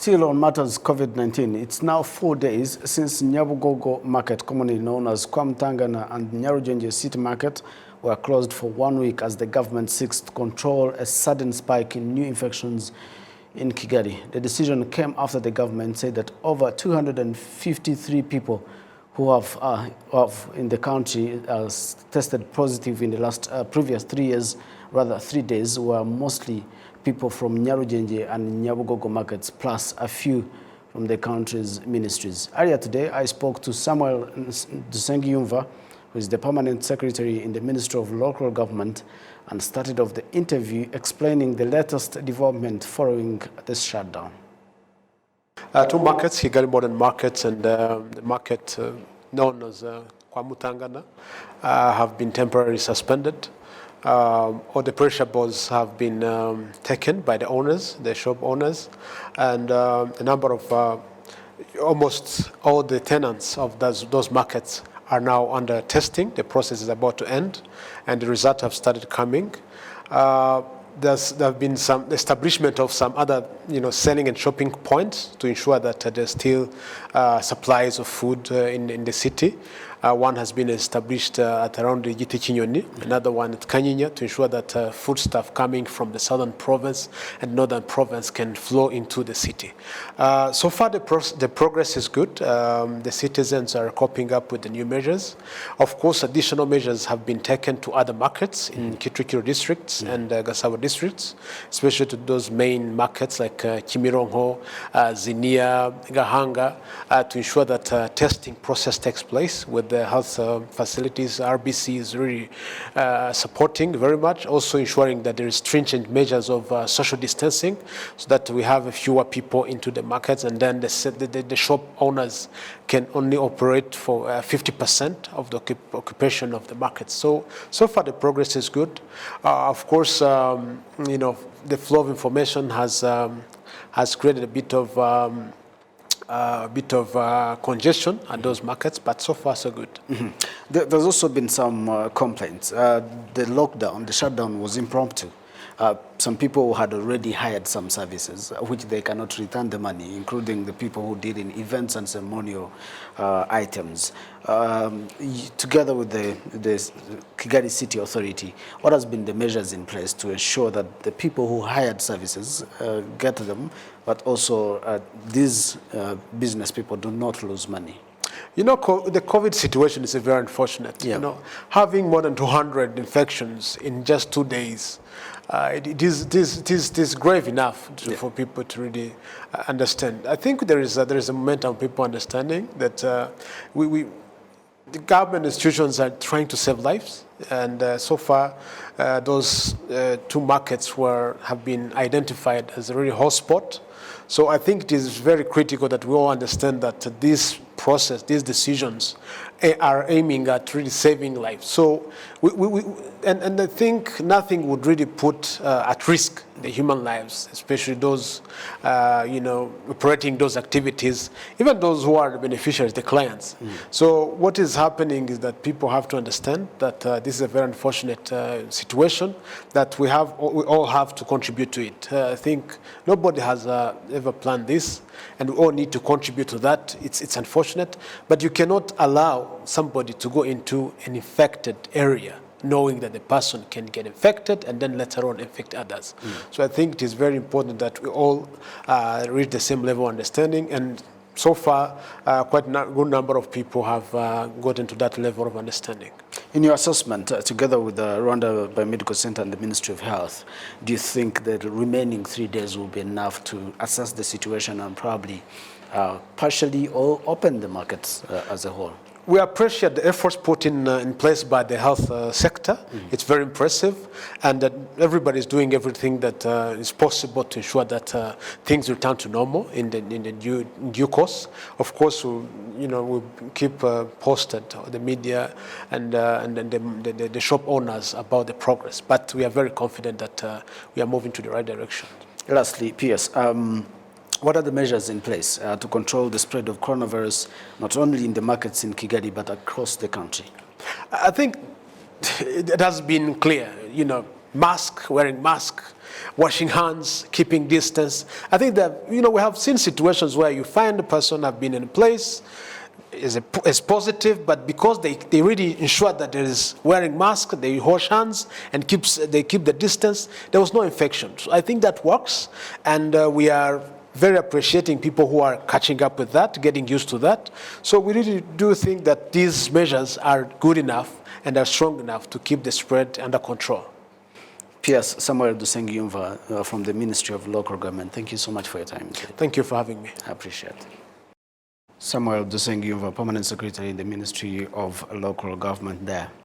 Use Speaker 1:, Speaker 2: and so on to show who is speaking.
Speaker 1: Still on matters COVID-19, it's now 4 days since Nyabugogo Market, commonly known as Kwa Mutangana and Nyarugenge City Market, were closed for 1 week as the government seeks to control a sudden spike in new infections in Kigali. The decision came after the government said that over 253 people who have in the country tested positive in the previous 3 days were mostly people from Nyarugenge and Nyabugogo markets, plus a few from the country's ministries. Earlier today, I spoke to Samuel Dusengiyumva, who is the permanent secretary in the Ministry of Local Government, and started off the interview explaining the latest development following this shutdown.
Speaker 2: Two markets, Kigali modern markets and the market known as Kwa Mutangana, have been temporarily suspended. All the perishables have been taken by the owners, the shop owners, and a number of almost all the tenants of those markets are now under testing. The process is about to end, and the results have started coming. There have been some establishment of some other, selling and shopping points to ensure that there's still supplies of food in the city. One has been established at around the Giti Kinyoni, another one at Kanyinya, to ensure that food stuff coming from the southern province and northern province can flow into the city. So far, the progress is good. The citizens are coping up with the new measures. Of course, additional measures have been taken to other markets in Kicukiro districts and Gasabo districts, especially to those main markets like Kimirongo, Zinia, Gahanga, to ensure that testing process takes place with the health facilities. RBC is really supporting very much, also ensuring that there is stringent measures of social distancing so that we have fewer people into the markets, and then the shop owners can only operate for 50% of the occupation of the market. So far the progress is good. Of course, the flow of information has created a bit of congestion at those markets, but so far so good.
Speaker 1: Mm-hmm. There's also been some complaints. The shutdown was impromptu. Some people had already hired some services, which they cannot return the money, including the people who did in events and ceremonial items. Together with the Kigali City Authority, what has been the measures in place to ensure that the people who hired services get them, but also these business people do not lose money?
Speaker 2: The COVID situation is very unfortunate. Yeah. Having more than 200 infections in just 2 days, it is grave enough for people to really understand. I think there is a momentum of people understanding that the government institutions are trying to save lives, and so far those two markets have been identified as a really hotspot. So I think it is very critical that we all understand that this process, these decisions are aiming at really saving lives. So and I think nothing would really put at risk the human lives, especially those, operating those activities, even those who are the beneficiaries, the clients. So what is happening is that people have to understand that this is a very unfortunate situation, that we all have to contribute to it. I think nobody has ever planned this, and we all need to contribute to that. It's unfortunate, but you cannot allow somebody to go into an infected area knowing that the person can get infected and then later on infect others. So I think it is very important that we all reach the same level of understanding, and so far quite a good number of people have gotten to that level of understanding.
Speaker 1: In your assessment, together with the Rwanda Biomedical Center and the Ministry of Health, do you think that the remaining 3 days will be enough to assess the situation and probably partially or open the markets as a whole?
Speaker 2: We appreciate the efforts put in place by the health sector. It's very impressive, and that everybody is doing everything that is possible to ensure that things return to normal in the due course. Of course, we'll keep posted the media and the shop owners about the progress. But we are very confident that we are moving to the right direction.
Speaker 1: Lastly, P.S. What are the measures in place to control the spread of coronavirus, not only in the markets in Kigali, but across the country?
Speaker 2: I think it has been clear, wearing mask washing hands, keeping distance. I think that, we have seen situations where you find a person have been in a place, is positive, but because they really ensure that there is wearing mask, they wash hands and they keep the distance, there was no infection. So I think that works, and we are very appreciating people who are catching up with that, getting used to that. So we really do think that these measures are good enough and are strong enough to keep the spread under control.
Speaker 1: P.S. Samuel Dusengiyumva from the Ministry of Local Government, thank you so much for your time today.
Speaker 2: Thank you for having me.
Speaker 1: I appreciate it. Samuel Dusengiyumva, Permanent Secretary in the Ministry of Local Government there.